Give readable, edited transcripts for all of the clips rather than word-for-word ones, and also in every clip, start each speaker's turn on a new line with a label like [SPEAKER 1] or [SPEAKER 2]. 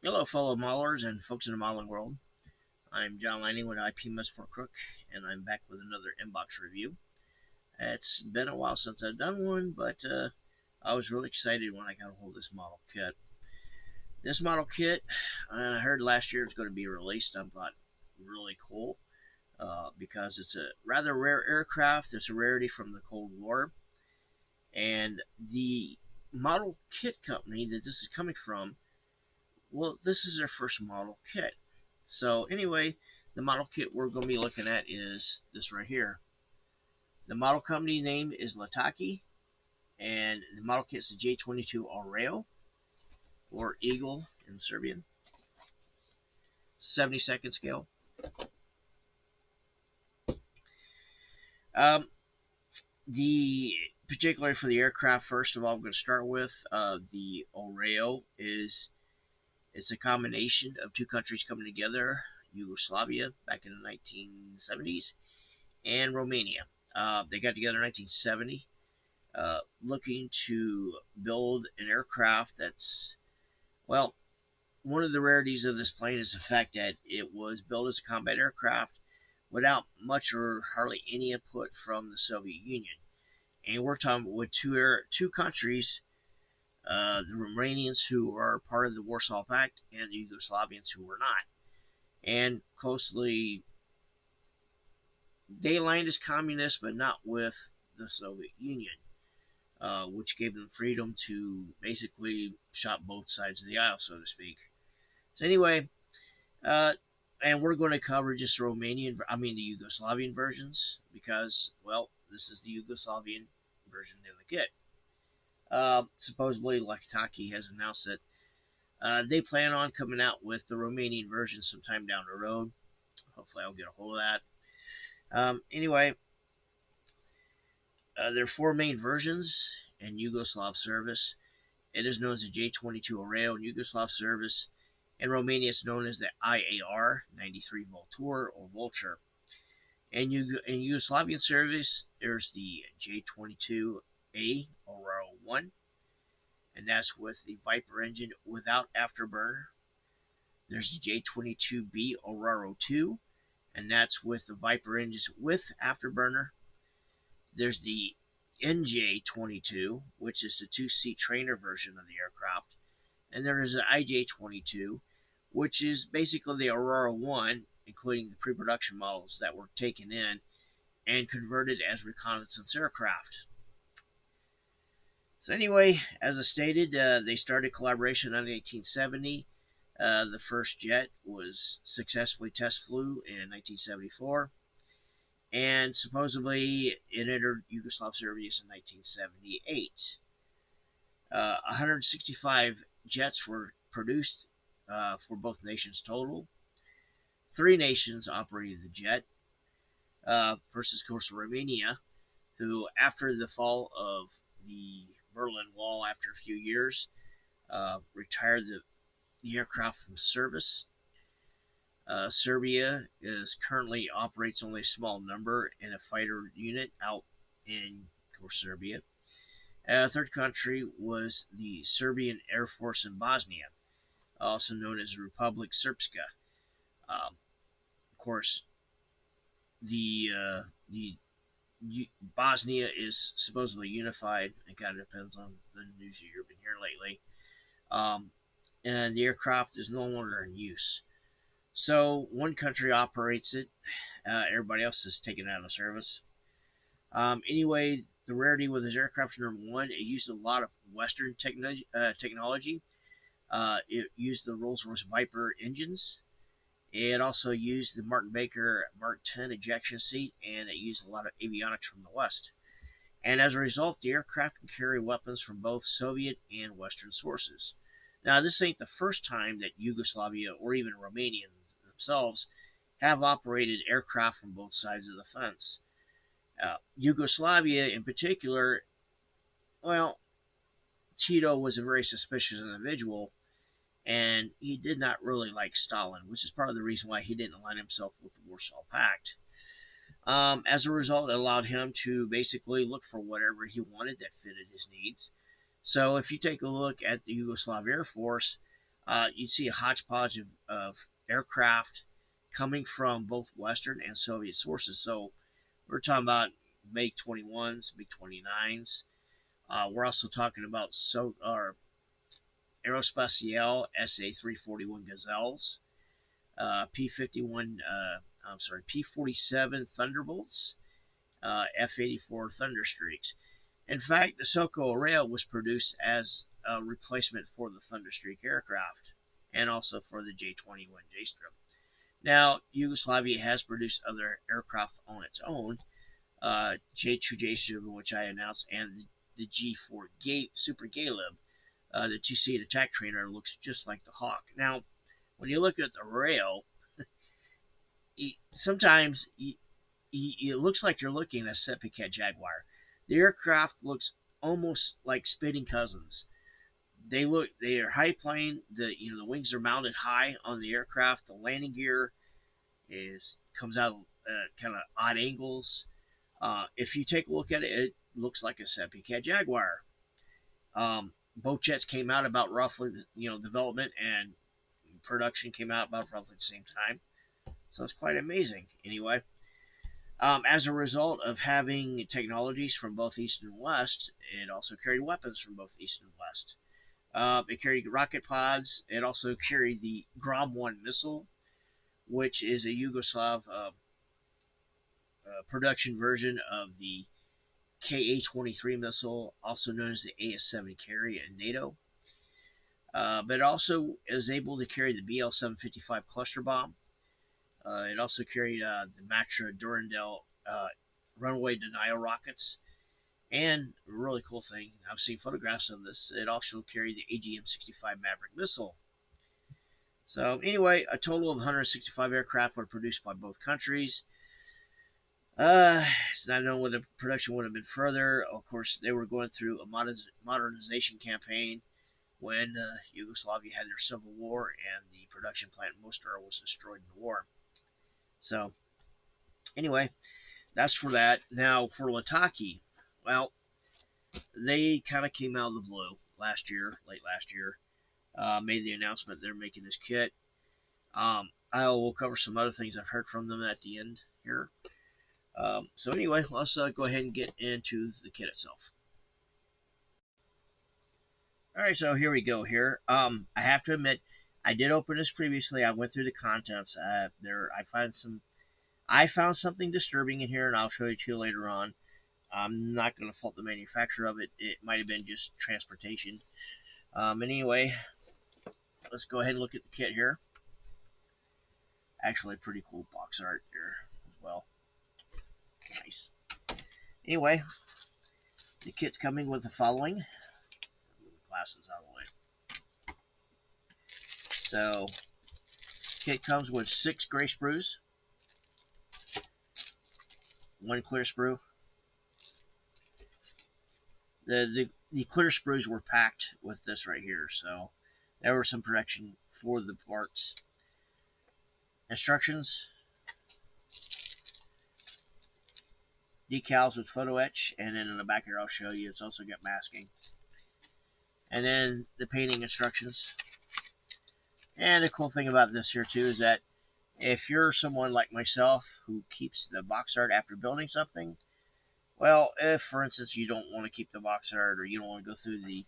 [SPEAKER 1] Hello, fellow modelers and folks in the modeling world. I'm John Lanning with IPMS for Crook, and I'm back with another inbox review. It's been a while since I've done one, but I was really excited when I got a hold of this model kit. This model kit, I heard last year it's going to be released. I thought really cool because it's a rather rare aircraft. It's a rarity from the Cold War, and the model kit company that this is coming from, well, this is their first model kit. So anyway, the model kit we're going to be looking at is this right here. The model company name is Litaki, and the model kit is the J-22 Orao, or Eagle in Serbian. 72nd scale. The particularly for the aircraft, first of all, I'm going to start with the Orao it's a combination of two countries coming together, Yugoslavia back in the 1970s, and Romania. They got together in 1970, looking to build an aircraft that's, well, one of the rarities of this plane is the fact that it was built as a combat aircraft without much or hardly any input from the Soviet Union. And we're talking with two countries, the Romanians, who are part of the Warsaw Pact, and the Yugoslavians, who were not. And closely, they aligned as communists, but not with the Soviet Union, which gave them freedom to basically shop both sides of the aisle, so to speak. So anyway, and we're going to cover just the the Yugoslavian versions, because, well, this is the Yugoslavian version of the kit. Supposedly, Litaki has announced that they plan on coming out with the Romanian version sometime down the road. Hopefully, I'll get a hold of that. Anyway, there are four main versions in Yugoslav service. It is known as the J-22 Orao in Yugoslav service. In Romania, it's known as the IAR 93 Vulture or Vulture. In Yugoslavian service, there's the J-22A Orao 1, and that's with the Viper engine without afterburner. There's the J-22B Orao 2, and that's with the Viper engines with afterburner. There's the NJ-22, which is the two-seat trainer version of the aircraft. And there is an IJ-22, which is basically the Aurora 1, including the pre-production models that were taken in and converted as reconnaissance aircraft. So anyway, as I stated, they started collaboration in 1870. The first jet was successfully test flew in 1974. And supposedly it entered Yugoslav service in 1978. 165 jets were produced for both nations total. 3 nations operated the jet. First is, of course, Romania, who, after the fall of the Berlin Wall after a few years, retired the aircraft from service. Serbia currently operates only a small number in a fighter unit out in, of course, Serbia. Third country was the Serbian Air Force in Bosnia, also known as Republic Srpska. Of course, the Bosnia is supposedly unified. It kind of depends on the news you've been hearing lately. And the aircraft is no longer in use. So one country operates it, everybody else is taken out of service. Anyway, the rarity with this aircraft, number one, it used a lot of Western technology. It used the Rolls-Royce Viper engines. It also used the Martin Baker Mark 10 ejection seat, and it used a lot of avionics from the West. And as a result, the aircraft can carry weapons from both Soviet and Western sources. Now, this ain't the first time that Yugoslavia or even Romania themselves have operated aircraft from both sides of the fence. Yugoslavia, in particular, well, Tito was a very suspicious individual, and he did not really like Stalin, which is part of the reason why he didn't align himself with the Warsaw Pact. As a result, it allowed him to basically look for whatever he wanted that fitted his needs. So if you take a look at the Yugoslav Air Force, you'd see a hodgepodge of aircraft coming from both Western and Soviet sources. So we're talking about MiG 21s, MiG 29s. We're also talking about Aerospatiale SA-341 Gazelles, P-47 Thunderbolts, F-84 Thunderstreaks. In fact, the SOKO Orao was produced as a replacement for the Thunderstreak aircraft and also for the J-21 J-Strip. Now, Yugoslavia has produced other aircraft on its own, J-2 J-Strip, which I announced, and the G4 Super Galeb. The two-seat attack trainer looks just like the Hawk. Now, when you look at the Orao, sometimes it looks like you're looking at a Seppicat Jaguar. The aircraft looks almost like spitting cousins. They are high plane. The wings are mounted high on the aircraft. The landing gear comes out kind of odd angles. If you take a look at it, it looks like a Seppicat Jaguar. Both jets came out about roughly, development and production came out about roughly the same time. So it's quite amazing. Anyway, as a result of having technologies from both East and West, it also carried weapons from both East and West. It carried rocket pods. It also carried the Grom-1 missile, which is a Yugoslav production version of the Ka-23 missile, also known as the AS-7 carry in NATO. But it also is able to carry the BL-755 cluster bomb. It also carried the Matra Durandal runway denial rockets. And a really cool thing, I've seen photographs of this, it also carried the AGM-65 Maverick missile. So anyway, a total of 165 aircraft were produced by both countries. It's not known whether production would have been further. Of course, they were going through a modernization campaign when Yugoslavia had their civil war and the production plant in Mostar was destroyed in the war. So, anyway, that's for that. Now, for Litaki, well, they kind of came out of the blue late last year, made the announcement they're making this kit. I will cover some other things I've heard from them at the end here. So anyway, let's go ahead and get into the kit itself. Alright, so here we go here. I have to admit, I did open this previously. I went through the contents. I found something disturbing in here, and I'll show it to you later on. I'm not going to fault the manufacturer of it. It might have been just transportation. Anyway, let's go ahead and look at the kit here. Actually, pretty cool box art here as well. Nice. Anyway, the kit's coming with the following. Move the glasses out of the way. So, kit comes with 6 gray sprues, 1 clear sprue. The clear sprues were packed with this right here, so there was some protection for the parts. Instructions. Decals with photo etch, and then in the back here I'll show you it's also got masking. And then the painting instructions. And the cool thing about this here too is that if you're someone like myself who keeps the box art after building something, well, if for instance you don't want to keep the box art or you don't want to go through the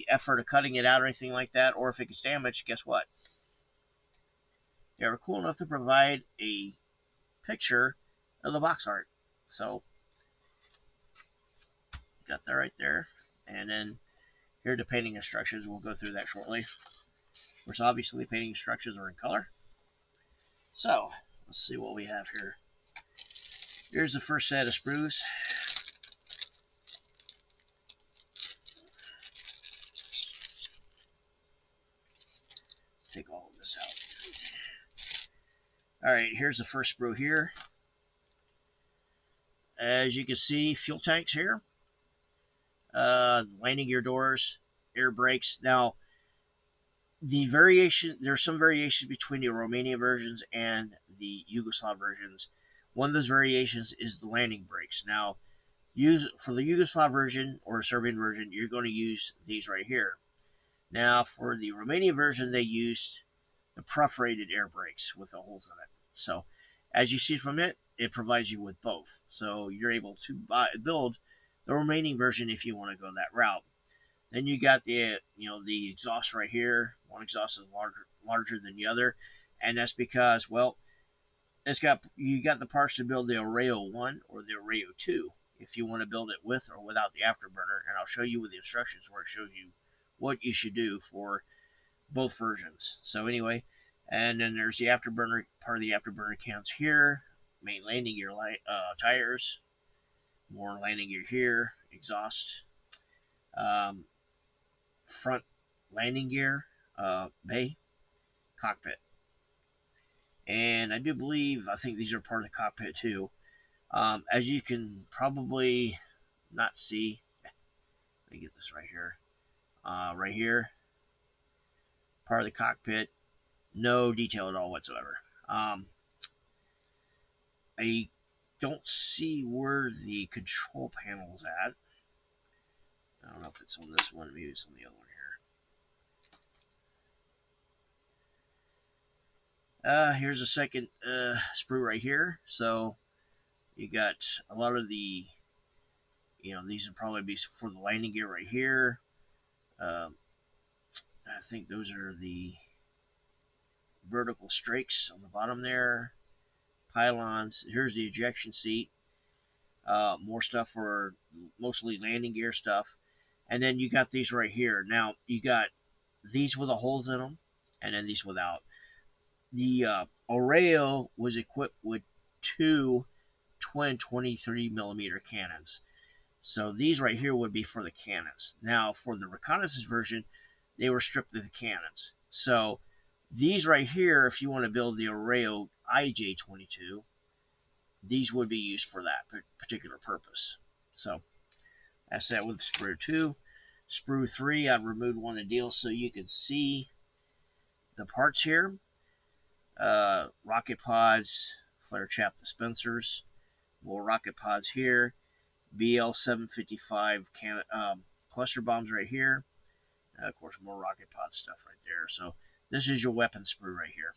[SPEAKER 1] effort of cutting it out or anything like that, or if it gets damaged, guess what? They were cool enough to provide a picture of the box art. So, got that right there. And then here are the painting instructions. We'll go through that shortly. Of course, obviously, painting instructions are in color. So, let's see what we have here. Here's the first set of sprues. Take all of this out. Alright, here's the first sprue here. As you can see, fuel tanks here. Landing gear doors, air brakes. Now, there's some variation between the Romania versions and the Yugoslav versions. One of those variations is the landing brakes. Now, for the Yugoslav version or Serbian version, you're going to use these right here. Now, for the Romania version, they used the perforated air brakes with the holes in it. So, as you see from it, it provides you with both. So, you're able to build the remaining version if you want to go that route. Then you got the the exhaust right here. One exhaust is larger than the other, and that's because, well, you got the parts to build the Orao 1 or the Orao 2 if you want to build it with or without the afterburner, and I'll show you with the instructions where it shows you what you should do for both versions. So anyway, and then there's the afterburner, part of the afterburner counts here, main landing gear tires, more landing gear here, exhaust, front landing gear, bay, cockpit. And I do believe, I think these are part of the cockpit too. As you can probably not see, let me get this right here. Right here, part of the cockpit, no detail at all whatsoever. I don't see where the control panel is at. I don't know if it's on this one, maybe it's on the other one here. Here's a second sprue right here. So you got a lot of the, these would probably be for the landing gear right here. I think those are the vertical strakes on the bottom there. Pylons. Here's the ejection seat. More stuff for mostly landing gear stuff. And then you got these right here. Now, you got these with the holes in them, and then these without. The Orao was equipped with two twin 23mm cannons. So these right here would be for the cannons. Now, for the reconnaissance version, they were stripped of the cannons. So these right here, if you want to build the Orao J-22, these would be used for that particular purpose. So that's that with sprue 2. Sprue 3, I've removed one of the deals so you can see the parts here. Rocket pods, flare chaff dispensers, more rocket pods here, BL-755 cluster bombs right here, and of course more rocket pod stuff right there. So this is your weapon sprue right here.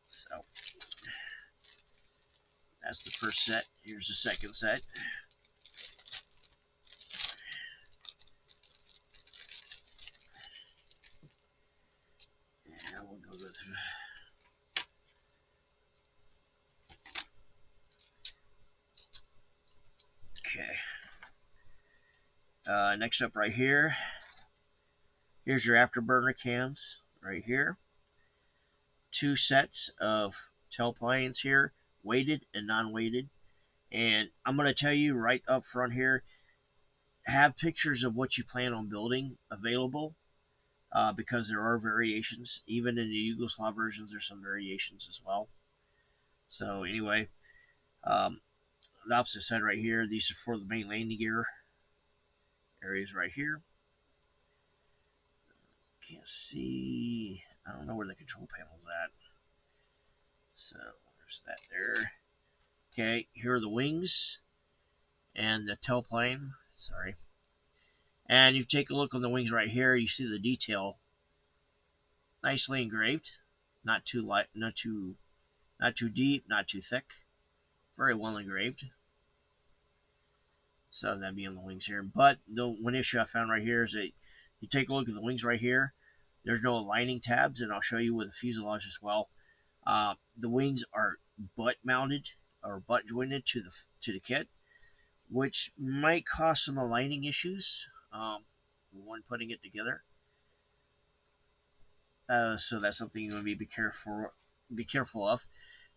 [SPEAKER 1] So that's the first set. Here's the second set. And we'll go through. Okay. Next up right here. Here's your afterburner cans right here. Two sets of tailplanes here, weighted and non-weighted. And I'm going to tell you right up front here, have pictures of what you plan on building available, because there are variations. Even in the Yugoslav versions, there's some variations as well. So anyway, the opposite side right here, these are for the main landing gear areas right here. Can't see, I don't know where the control panel's at. So there's that there. Okay, here are the wings and the tailplane. Sorry. And you take a look on the wings right here, you see the detail nicely engraved. Not too light, not too deep, not too thick. Very well engraved. So that'd be on the wings here. But the one issue I found right here is that you take a look at the wings right here. There's no aligning tabs, and I'll show you with the fuselage as well. The wings are butt mounted or butt jointed to the kit, which might cause some aligning issues when putting it together. So that's something you want to be careful of.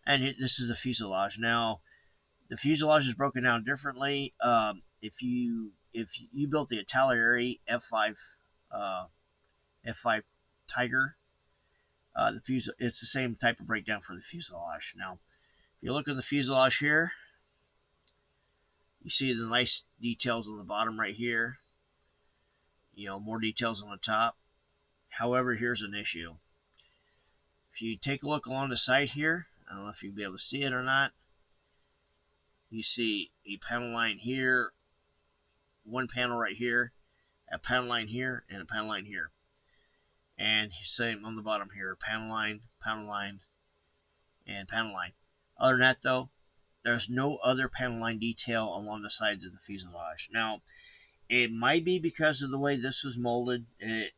[SPEAKER 1] And this is the fuselage. Now, the fuselage is broken down differently. If you built the Italeri F5 Tiger, it's the same type of breakdown for the fuselage. Now, if you look at the fuselage here, you see the nice details on the bottom right here. More details on the top. However, here's an issue. If you take a look along the side here, I don't know if you'll be able to see it or not. You see a panel line here, one panel right here, a panel line here, and a panel line here. And same on the bottom here, panel line, and panel line. Other than that, though, there's no other panel line detail along the sides of the fuselage. Now, it might be because of the way this was molded. It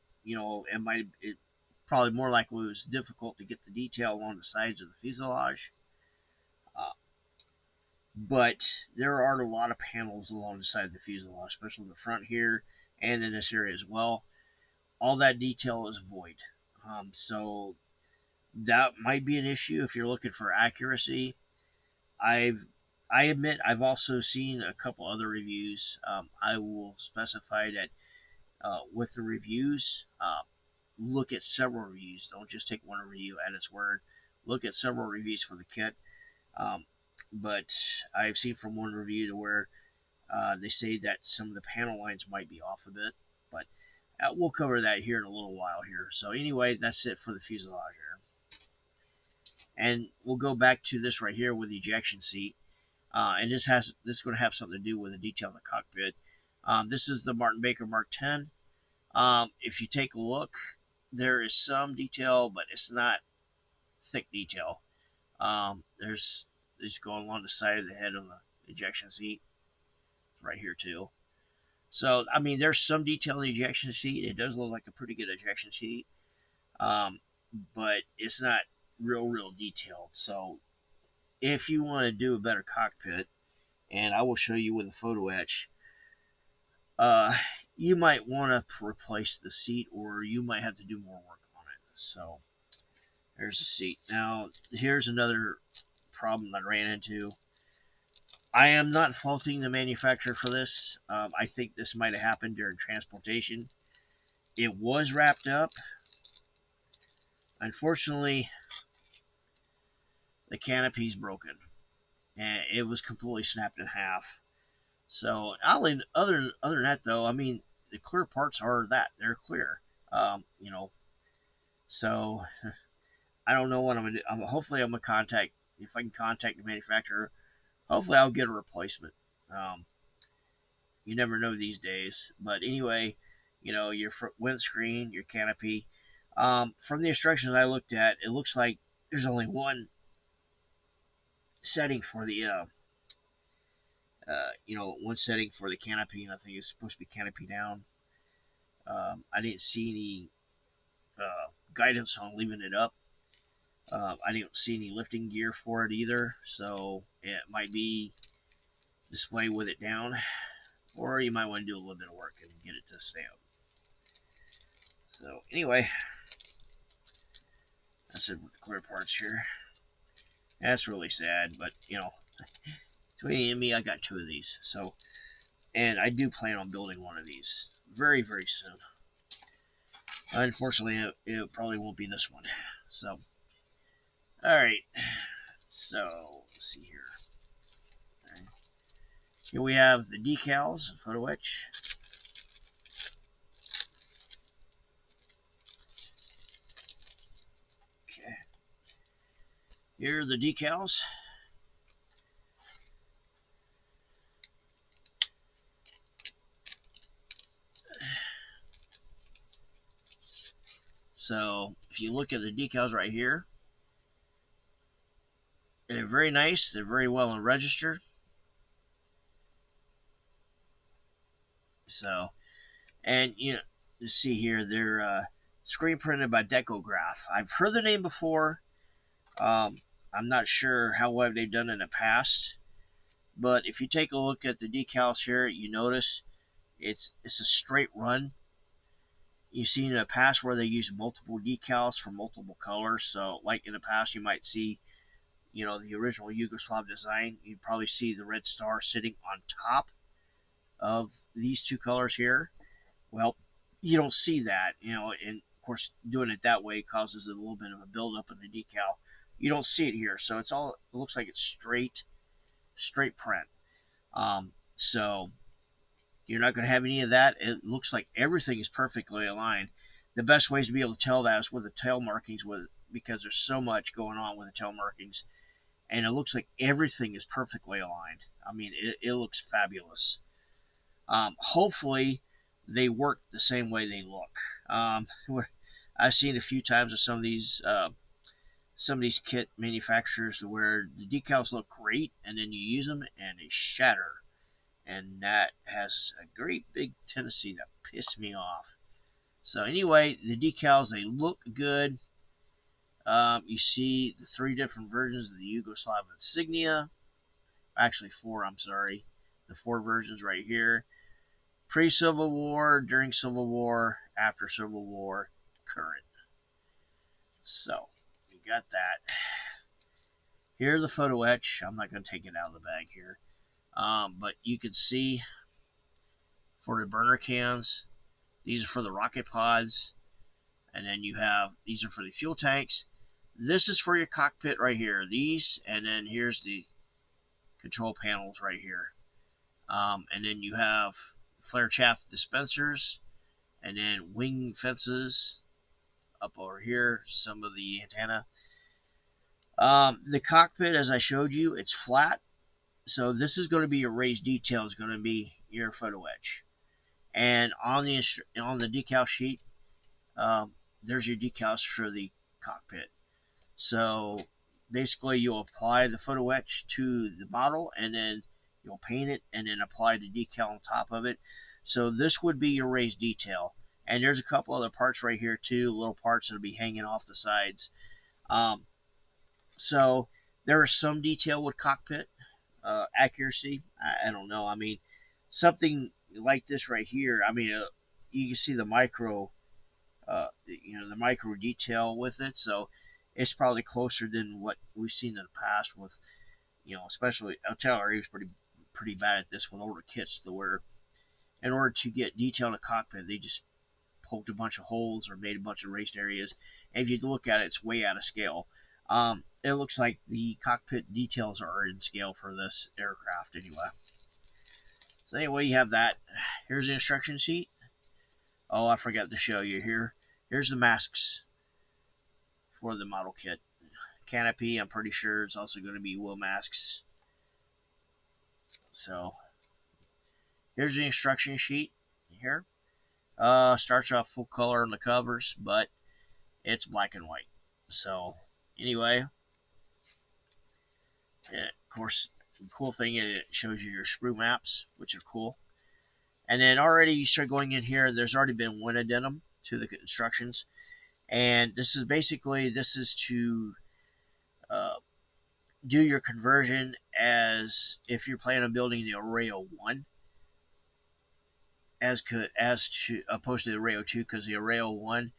[SPEAKER 1] probably more likely it was difficult to get the detail along the sides of the fuselage. But there are a lot of panels along the side of the fuselage, especially in the front here and in this area as well. All that detail is void. So that might be an issue if you're looking for accuracy. I admit I've also seen a couple other reviews. I will specify that with the reviews, look at several reviews. Don't just take one review at its word. Look at several reviews for the kit. But I've seen from one review to where they say that some of the panel lines might be off a bit. But we'll cover that here in a little while here. So anyway, that's it for the fuselage here. And we'll go back to this right here with the ejection seat. And this is going to have something to do with the detail in the cockpit. This is the Martin Baker Mark 10. If you take a look, there is some detail, but it's not thick detail. There's going along the side of the head of the ejection seat, right here too. So I mean, there's some detail in the ejection seat. It does look like a pretty good ejection seat, but it's not real detailed. So if you want to do a better cockpit, and I will show you with a photo etch, you might want to replace the seat, or you might have to do more work on it. So there's the seat. Now here's another problem I ran into. I am not faulting the manufacturer for this. I think this might have happened during transportation. It was wrapped up. Unfortunately, the canopy's broken, and it was completely snapped in half. So other than that, though, I mean, the clear parts are that they're clear. So I don't know what I'm gonna do. Hopefully, I'm gonna contact, if I can contact the manufacturer. Hopefully, I'll get a replacement. You never know these days. But anyway, your windscreen, your canopy. From the instructions I looked at, it looks like there's only one setting for the one setting for the canopy, and I think it's supposed to be canopy down. I didn't see any guidance on leaving it up. I didn't see any lifting gear for it either, so it might be display with it down, or you might want to do a little bit of work and get it to stay up. So anyway, that's it with the clear parts here. That's really sad, but between you and me, I got 2 of these. So, and I do plan on building one of these very soon. Unfortunately, it probably won't be this one. So, alright. So, let's see here. Right. Here we have the decals, photo etch. Okay. Here are the decals. So if you look at the decals right here, they're very nice. They're very well registered. So, and you see here, they're screen printed by Decograph. I've heard the name before. I'm not sure how well they've done in the past, but if you take a look at the decals here, you notice it's a straight run. You've seen in the past where they use multiple decals for multiple colors. So like in the past, you might see, the original Yugoslav design. You'd probably see the red star sitting on top of these 2 colors here. Well, you don't see that, and of course doing it that way causes a little bit of a buildup in the decal. You don't see it here, so it looks like it's straight print. So you're not going to have any of that. It looks like everything is perfectly aligned. The best way to be able to tell that is with the tail markings, because there's so much going on with the tail markings, and it looks like everything is perfectly aligned. I mean, it looks fabulous. Hopefully they work the same way they look. I've seen a few times of some of these kit manufacturers where the decals look great, and then you use them and they shatter, and that has a great big tendency to piss me off. So anyway, the decals, they look good. You see the 3 different versions of the Yugoslav insignia. Actually 4, I'm sorry. The 4 versions right here. Pre-Civil War, during Civil War, after Civil War, current. So, you got that. Here's the photo etch. I'm not going to take it out of the bag here. But you can see for the burner cans, these are for the rocket pods. And then you have, these are for the fuel tanks. This is for your cockpit right here. These, and then here's the control panels right here. And then you have flare chaff dispensers, and then wing fences up over here, some of the antenna. The cockpit, as I showed you, it's flat. So this is going to be your raised detail, is going to be your photo etch. And on the decal sheet, there's your decals for the cockpit. So basically you'll apply the photo etch to the model, and then you'll paint it, and then apply the decal on top of it. So this would be your raised detail. And there's a couple other parts right here too, little parts that'll be hanging off the sides. So there is some detail with cockpit accuracy. I don't know. I mean, something like this right here. I mean, you can see the micro, the micro detail with it. So it's probably closer than what we've seen in the past with, especially artillery was pretty bad at this with older kits, to where in order to get detail in the cockpit, they just poked a bunch of holes or made a bunch of raised areas. And if you look at it, it's way out of scale. It looks like the cockpit details are in scale for this aircraft anyway. So anyway, you have that. Here's the instruction sheet. Oh, I forgot to show you here. Here's the masks for the model kit. Canopy, I'm pretty sure it's also going to be wool masks. So here's the instruction sheet here. Starts off full color on the covers, but it's black and white. So anyway, of course, the cool thing is it shows you your sprue maps, which are cool. And then already you start going in here, there's already been one addendum to the instructions. And this is to do your conversion as if you're planning on building the Orao 1 opposed to the Orao 2, because the Orao 1,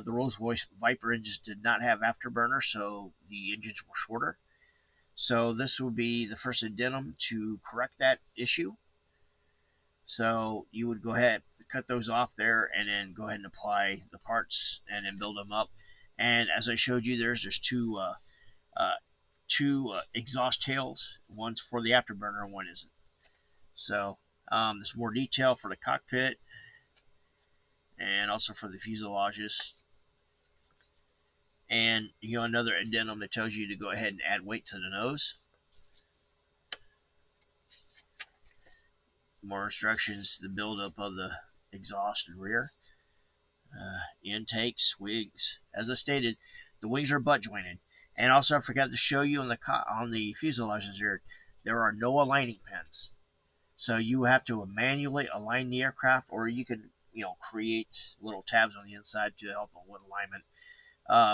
[SPEAKER 1] the Rolls-Royce Viper engines did not have afterburner, so the engines were shorter. So this will be the first addendum to correct that issue. So you would go ahead, cut those off there, and then go ahead and apply the parts, and then build them up. And as I showed you, there's two exhaust tails. One's for the afterburner, and one isn't. So there's more detail for the cockpit, and also for the fuselages. And another addendum that tells you to go ahead and add weight to the nose. More instructions, the buildup of the exhaust and rear. Intakes, wings. As I stated, the wings are butt jointed. And also, I forgot to show you on the fuselages here, there are no aligning pins. So you have to manually align the aircraft, or you can create little tabs on the inside to help with alignment.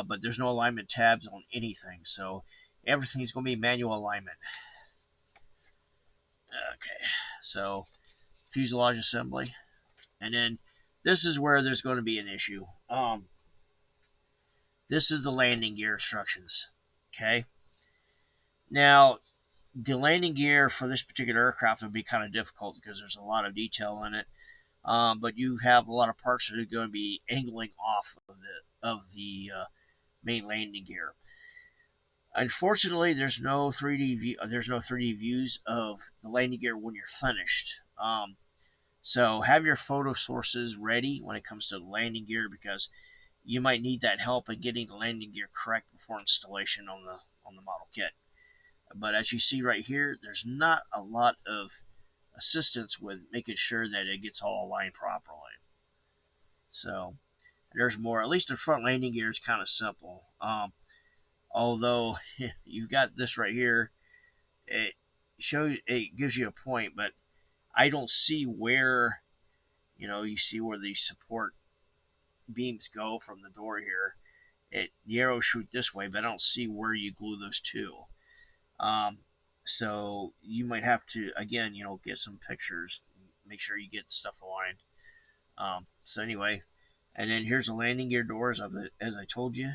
[SPEAKER 1] But there's no alignment tabs on anything, so everything's going to be manual alignment. Okay, so fuselage assembly, and then this is where there's going to be an issue. This is the landing gear instructions. Okay, now the landing gear for this particular aircraft would be kind of difficult because there's a lot of detail in it. But you have a lot of parts that are going to be angling off of the main landing gear. Unfortunately, there's no 3D views of the landing gear when you're finished. So have your photo sources ready when it comes to the landing gear, because you might need that help in getting the landing gear correct before installation on the model kit. But as you see right here, there's not a lot of assistance with making sure that it gets all aligned properly. So there's more. At least the front landing gear is kind of simple. Although you've got this right here, it gives you a point, but I don't see where, you see where the support beams go from the door here. The arrows shoot this way, but I don't see where you glue those two. So you might have to, again, get some pictures, make sure you get stuff aligned. So anyway, and then here's the landing gear doors of it, as I told you.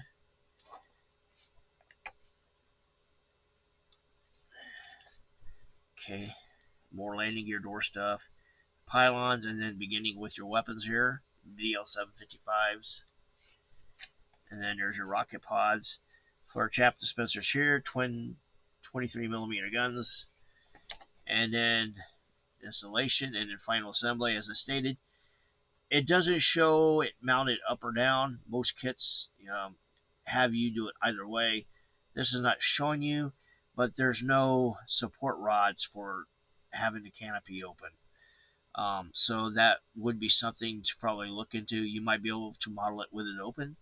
[SPEAKER 1] Okay, more landing gear door stuff. Pylons, and then beginning with your weapons here, VL-755s. And then there's your rocket pods. For chaff dispensers here, twin 23mm guns. And then installation, and then final assembly, as I stated. It doesn't show it mounted up or down. Most kits have you do it either way. This is not showing you, but there's no support rods for having the canopy open. So that would be something to probably look into. You might be able to model it with it open.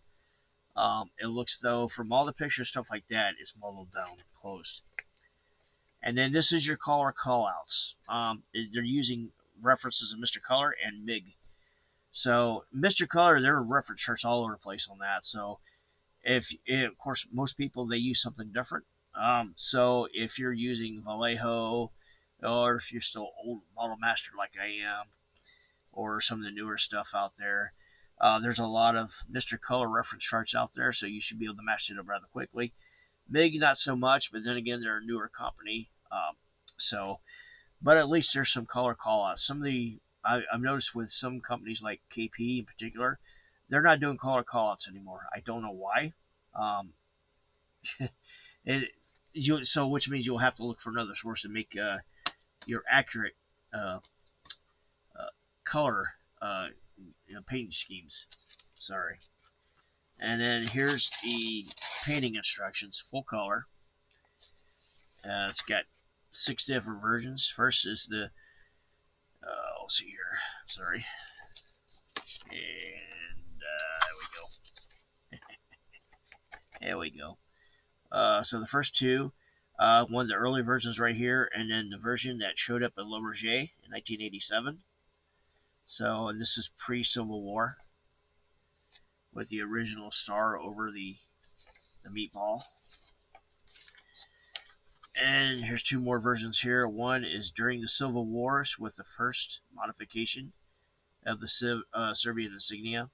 [SPEAKER 1] It looks though, from all the pictures, stuff like that, it's modeled down, closed. And then this is your color callouts. They're using references of Mr. Color and MIG. So Mr. Color, there are reference charts all over the place on that. So of course, most people, they use something different. So if you're using Vallejo, or if you're still old model master like I am, or some of the newer stuff out there, there's a lot of Mr. Color reference charts out there, so you should be able to match it up rather quickly. MIG, not so much, but then again, they're a newer company. But at least there's some color callouts. Some of the I've noticed with some companies like KP in particular, they're not doing color callouts anymore. I don't know why. So which means you'll have to look for another source to make your accurate color painting schemes. Sorry. And then here's the painting instructions, full color. It's got 6 different versions. First is the let's see here. Sorry. And there we go. So the first two, one of the early versions right here, and then the version that showed up at Le Bourget in 1987. So this is pre-Civil War, with the original star over the meatball. And here's 2 more versions here. One is during the Civil Wars, with the first modification of the Serbian insignia.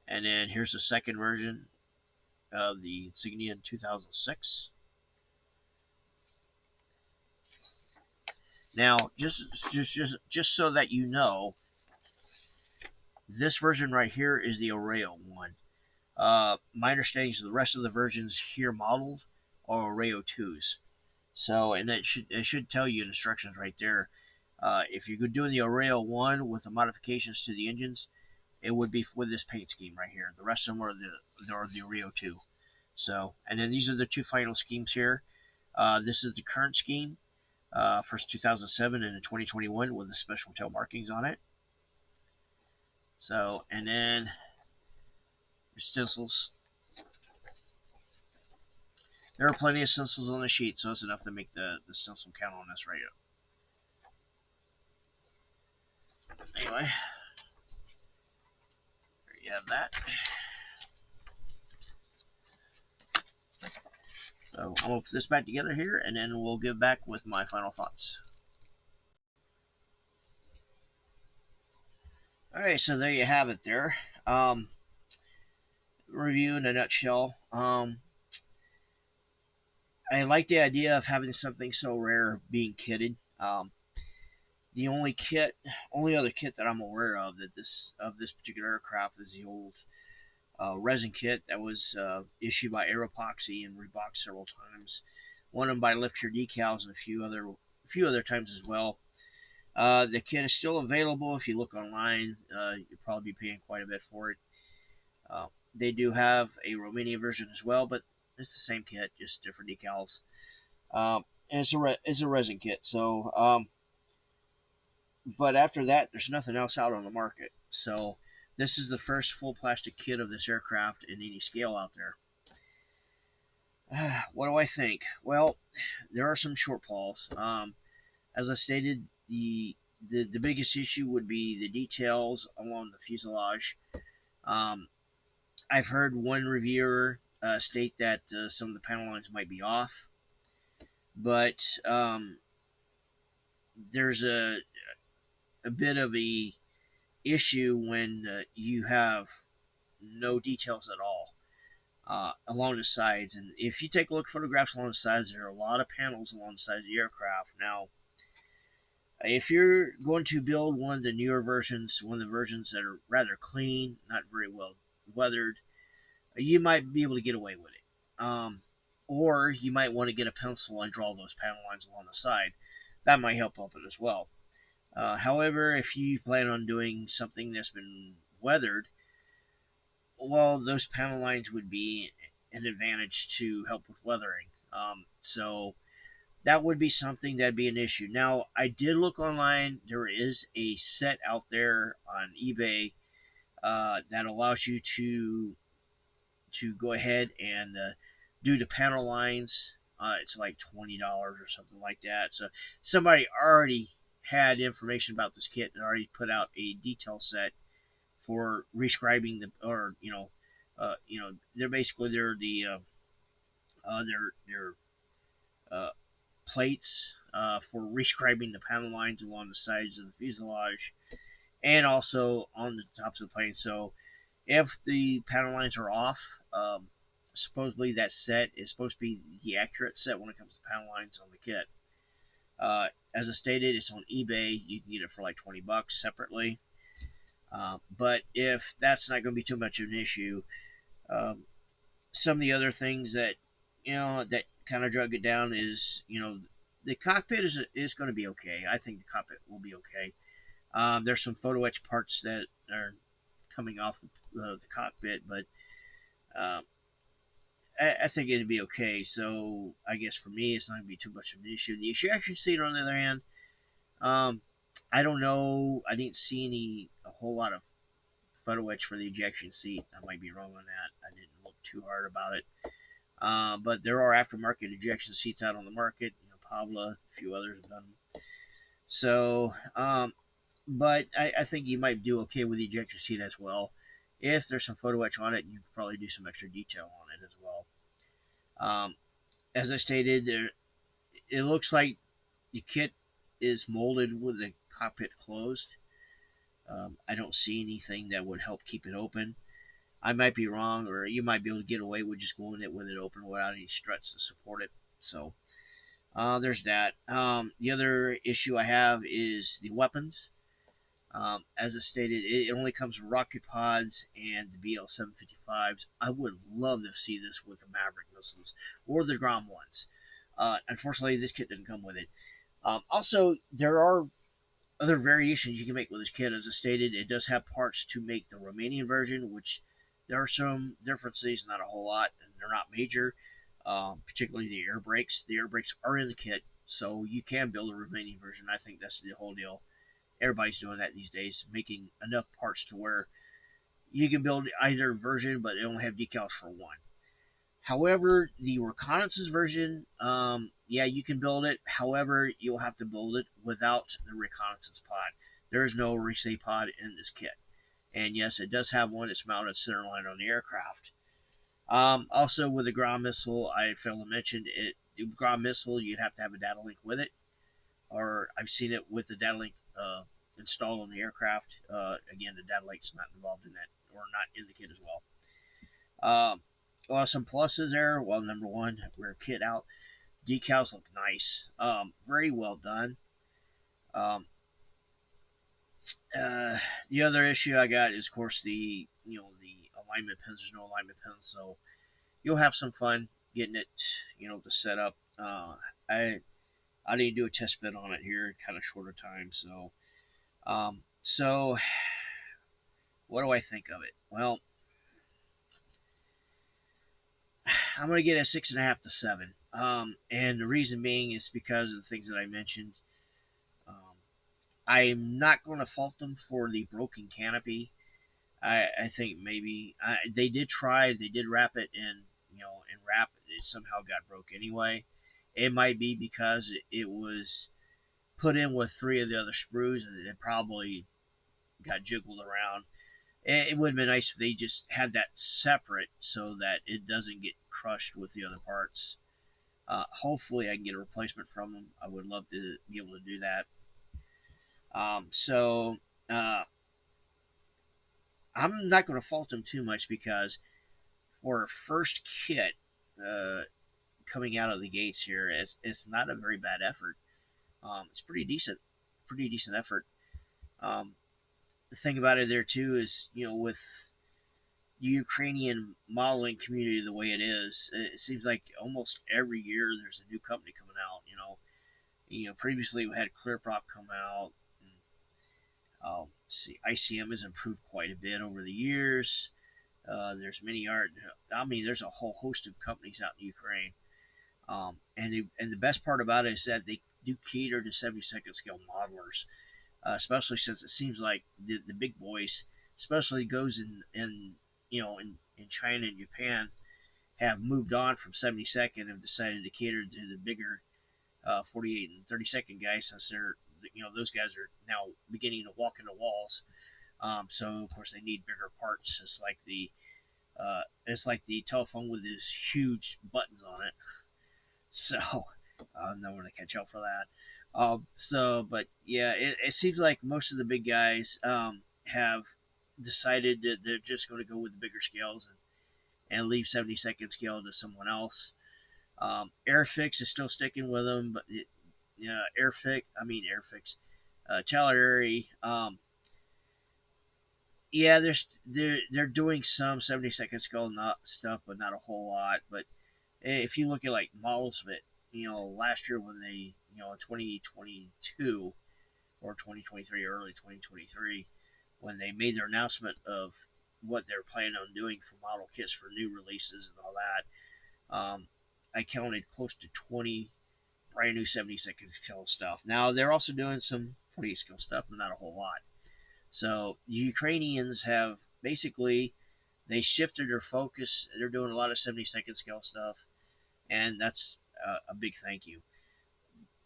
[SPEAKER 1] And then here's the second version of the insignia in 2006. Now, just so that you know, this version right here is the Orao one. My understanding is the rest of the versions here modeled are Orao 2s. So, and it should tell you in instructions right there. If you're doing the Orao 1 with the modifications to the engines, it would be with this paint scheme right here. The rest of them are the Orao 2. So, and then these are the 2 final schemes here. This is the current scheme, for 2007 and 2021 with the special tail markings on it. So, and then your stencils. There are plenty of stencils on the sheet, so it's enough to make the stencil count on this right now. Anyway, there you have that. So I'm going to put this back together here, and then we'll get back with my final thoughts. Alright, so there you have it there. Review in a nutshell. I like the idea of having something so rare being kitted. The only other kit that I'm aware of of this particular aircraft is the old resin kit that was issued by Aeropoxy and reboxed several times. One of them by Lift Your Decals and a few other times as well. The kit is still available if you look online. You'll probably be paying quite a bit for it. They do have a Romania version as well, but it's the same kit, just different decals. and it's a resin kit. So, but after that, there's nothing else out on the market. So this is the first full plastic kit of this aircraft in any scale out there. What do I think? Well, there are some shortfalls. As I stated, the biggest issue would be the details along the fuselage. Um, I've heard one reviewer state that some of the panel lines might be off, but there's a bit of a issue when you have no details at all along the sides. And if you take a look at photographs along the sides, there are a lot of panels along the sides of the aircraft. Now, if you're going to build one of the newer versions, one of the versions that are rather clean, not very well weathered, you might be able to get away with it. Or you might want to get a pencil and draw those panel lines along the side. That might help up it as well. However, if you plan on doing something that's been weathered, well, those panel lines would be an advantage to help with weathering. So that would be something that'd be an issue. Now, I did look online. There is a set out there on eBay that allows you to go ahead and do the panel lines. It's like $20 or something like that. So somebody already had information about this kit and already put out a detail set for rescribing the, or they're basically they're plates for rescribing the panel lines along the sides of the fuselage and also on the tops of the plane. So if the panel lines are off, supposedly that set is supposed to be the accurate set when it comes to panel lines on the kit. As I stated, it's on eBay. You can get it for like $20 separately. But if that's not going to be too much of an issue, some of the other things that that kind of drug it down is the cockpit is going to be okay. I think the cockpit will be okay. There's some photo etch parts that are coming off the cockpit, but I think it'd be okay. So I guess for me, it's not going to be too much of an issue. The ejection seat, on the other hand, I don't know. I didn't see a whole lot of photo etch for the ejection seat. I might be wrong on that. I didn't look too hard about it. But there are aftermarket ejection seats out on the market. Pabla, a few others have done them. So, but I think you might do okay with the ejection seat as well. If there's some photo etch on it, you could probably do some extra detail on it as well. As I stated, it looks like the kit is molded with the cockpit closed. I don't see anything that would help keep it open. I might be wrong, or you might be able to get away with just going it with it open without any struts to support it. So there's that. The other issue I have is the weapons. As I stated, it only comes with rocket pods and the BL-755s. I would love to see this with the Maverick missiles or the Grom ones. Unfortunately, this kit didn't come with it. Also, there are other variations you can make with this kit. As I stated, it does have parts to make the Romanian version, which there are some differences, not a whole lot, and they're not major, particularly the air brakes. The air brakes are in the kit, so you can build a Romanian version. I think that's the whole deal. Everybody's doing that these days, making enough parts to where you can build either version, but they only have decals for one. However, the reconnaissance version, yeah, you can build it. However, you'll have to build it without the reconnaissance pod. There is no reset pod in this kit. And yes, it does have one that's mounted centerline on the aircraft. Also, with the ground missile, I failed to mention it. The ground missile, you'd have to have a data link with it, or I've seen it with the data link installed on the aircraft. Again, the data link's not involved in that, or not in the kit as well. Well, some pluses there. Well, number one, we're kit out. Decals look nice. Very well done. The other issue I got is, of course, the alignment pins. There's no alignment pins, so you'll have some fun getting it, to set up. I didn't do a test fit on it here, kind of shorter time, so what do I think of it? Well, I'm gonna get a 6.5 to 7. And the reason being is because of the things that I mentioned. Um, I'm not going to fault them for the broken canopy. I think maybe they did try, they did wrap it in, and wrap it somehow got broke anyway. It might be because it was put in with three of the other sprues and it probably got jiggled around. It would have been nice if they just had that separate so that it doesn't get crushed with the other parts. Hopefully, I can get a replacement from them. I would love to be able to do that. So uh, I'm not going to fault them too much because for a first kit uh, coming out of the gates here, it's not a very bad effort. It's pretty decent effort. Um, the thing about it there too is, with the Ukrainian modeling community the way it is, it seems like almost every year there's a new company coming out. Previously we had ClearProp come out. And, see, ICM has improved quite a bit over the years. There's many art. I mean, there's a whole host of companies out in Ukraine. And the best part about it is that they do cater to 72nd scale modelers, especially since it seems like the big boys, especially goes in China and Japan, have moved on from 72nd and have decided to cater to the bigger 48 and 32nd guys, since those guys are now beginning to walk into walls. So of course they need bigger parts. It's like the telephone with these huge buttons on it. So no one to catch up for that. But yeah, it seems like most of the big guys have decided that they're just going to go with the bigger scales and leave 72nd scale to someone else. Airfix is still sticking with them, but Airfix, Telerary, yeah, they're doing some 72nd scale not stuff, but not a whole lot. But if you look at like models of it, last year when they, 2022 or 2023, early 2023, when they made their announcement of what they're planning on doing for model kits for new releases and all that, I counted close to 20 brand new 72nd scale stuff. Now they're also doing some 48 scale stuff, but not a whole lot. So the Ukrainians have basically they shifted their focus. They're doing a lot of 72nd scale stuff, and that's a big thank you.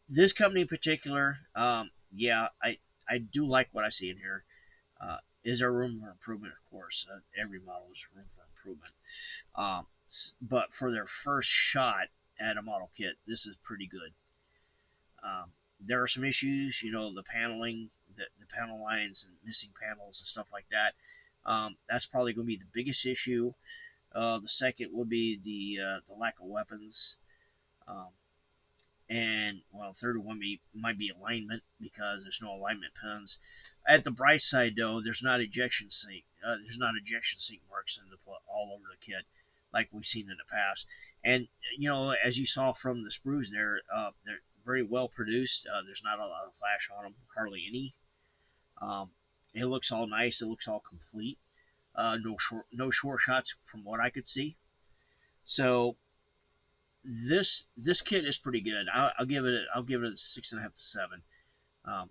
[SPEAKER 1] This company in particular, yeah, I do like what I see in here. Is there room for improvement? Of course, every model is room for improvement. Um, but for their first shot at a model kit, this is pretty good. There are some issues, the paneling, the panel lines and missing panels and stuff like that. That's probably going to be the biggest issue. The second would be the lack of weapons. Um, and well, third one might be alignment because there's no alignment pins. At the bright side, though, there's not ejection sink. There's not ejection sink marks all over the kit like we've seen in the past. And as you saw from the sprues, they're very well produced. There's not a lot of flash on them, hardly any. Um, it looks all nice. It looks all complete. No short shots from what I could see. So this kit is pretty good. I'll give it a 6.5 to 7. Um,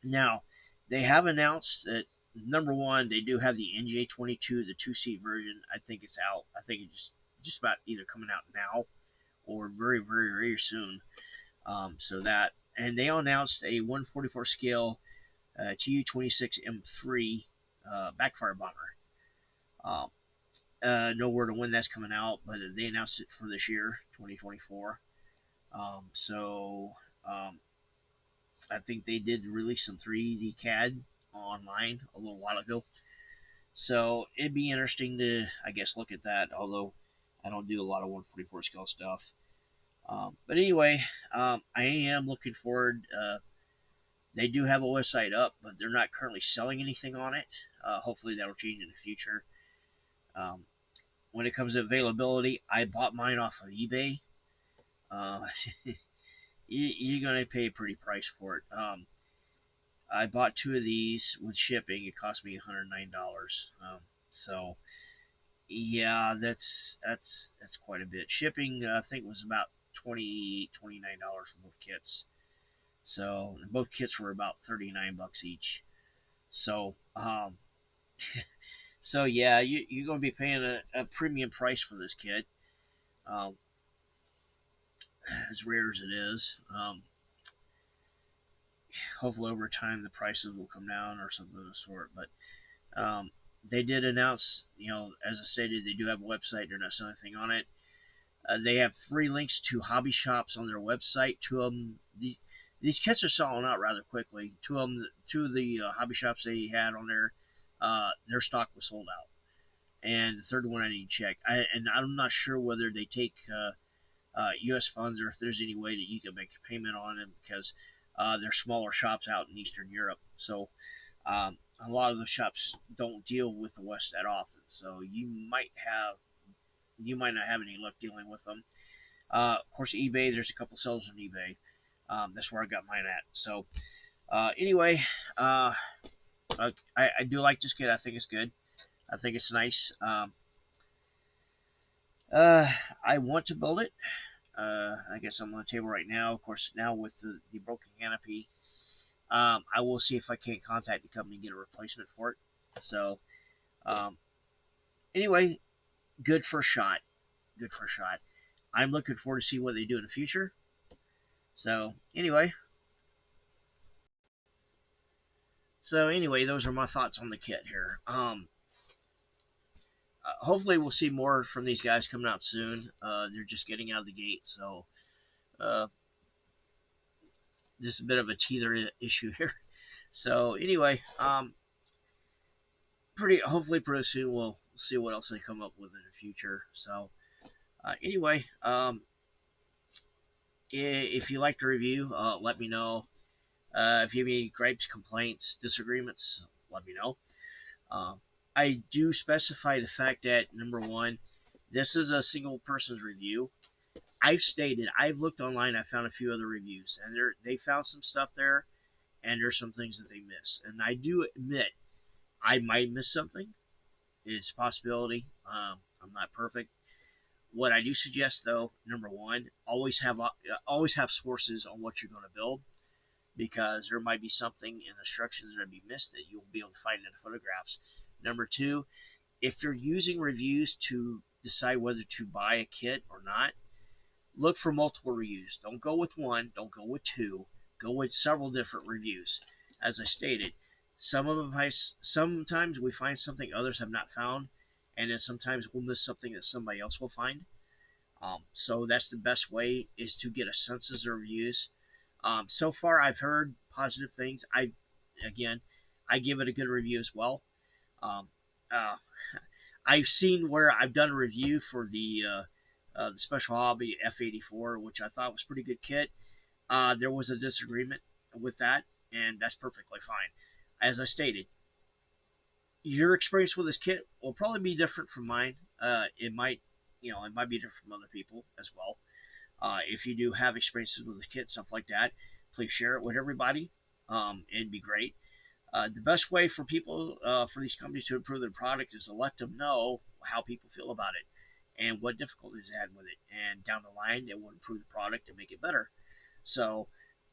[SPEAKER 1] Now they have announced that number one, they do have the NJ-22, the 2-seat version. I think it's out. I think it's just about either coming out now or very very very soon. So that, and they announced a 144 scale Tu-26 M3 backfire bomber. Um, no word on when that's coming out, but they announced it for this year, 2024. So I think they did release some 3D CAD online a little while ago. So it'd be interesting to, I guess, look at that, although I don't do a lot of 144 scale stuff. But anyway, I am looking forward. They do have a website up, but they're not currently selling anything on it. Hopefully that'll change in the future. Um, when it comes to availability, I bought mine off of eBay. Uh, you're going to pay a pretty price for it. I bought two of these with shipping. It cost me $109. So Yeah, that's quite a bit. Shipping, I think, was about $29 for both kits. So both kits were about $39 each. So so yeah, you're gonna be paying a premium price for this kit. Um, as rare as it is. Hopefully over time the prices will come down or something of the sort. But um, they did announce, as I stated, they do have a website. They're not selling anything on it. They have 3 links to hobby shops on their website. Two of them, these kits are selling out rather quickly. Two of the hobby shops they had on there, their stock was sold out. And the third one I need to check. And I'm not sure whether they take U.S. funds or if there's any way that you can make a payment on them because they're smaller shops out in Eastern Europe. So a lot of the shops don't deal with the West that often. So you might not have any luck dealing with them. Of course, eBay. There's a couple sellers on eBay. That's where I got mine at. So anyway, I do like this kit. I think it's good. I think it's nice. I want to build it. I guess I'm on the table right now. Of course, now with the broken canopy, I will see if I can't contact the company and get a replacement for it. So, anyway, good for a shot. Good for a shot. I'm looking forward to see what they do in the future. So, anyway. Those are my thoughts on the kit here. Hopefully, we'll see more from these guys coming out soon. They're just getting out of the gate, so just a bit of a teether issue here. So anyway, hopefully pretty soon we'll see what else they come up with in the future. So anyway, if you like the review, let me know. If you have any gripes, complaints, disagreements, let me know. I do specify the fact that, number one, this is a single person's review. I've looked online, I found a few other reviews, and they found some stuff there, and there's some things that they miss. And I do admit, I might miss something. It's a possibility. I'm not perfect. What I do suggest, though, number one, always have sources on what you're going to build, because there might be something in the instructions that be missed that you'll be able to find in the photographs. Number two, if you're using reviews to decide whether to buy a kit or not, look for multiple reviews. Don't go with one. Don't go with two. Go with several different reviews. As I stated, sometimes we find something others have not found, and then sometimes we'll miss something that somebody else will find. So that's the best way, is to get a census of reviews. So far, I've heard positive things. I give it a good review as well. Um, uh, I've seen where I've done a review for the Special Hobby F84, which I thought was a pretty good kit. There was a disagreement with that, and that's perfectly fine. As I stated, your experience with this kit will probably be different from mine. It might be different from other people as well. If you do have experiences with this kit, stuff like that, please share it with everybody. It'd be great. The best way for people, for these companies to improve their product, is to let them know how people feel about it and what difficulties they had with it. And down the line, they will improve the product and make it better. So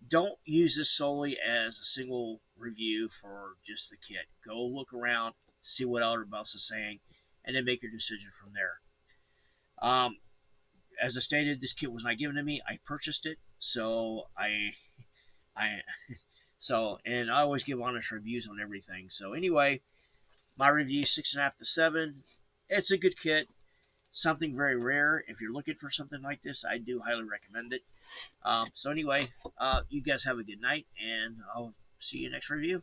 [SPEAKER 1] don't use this solely as a single review for just the kit. Go look around, see what everybody else is saying, and then make your decision from there. As I stated, this kit was not given to me. I purchased it, so and I always give honest reviews on everything. So anyway, my review 6.5 to 7. It's a good kit. Something very rare. If you're looking for something like this, I do highly recommend it. So anyway, you guys have a good night, and I'll see you next review.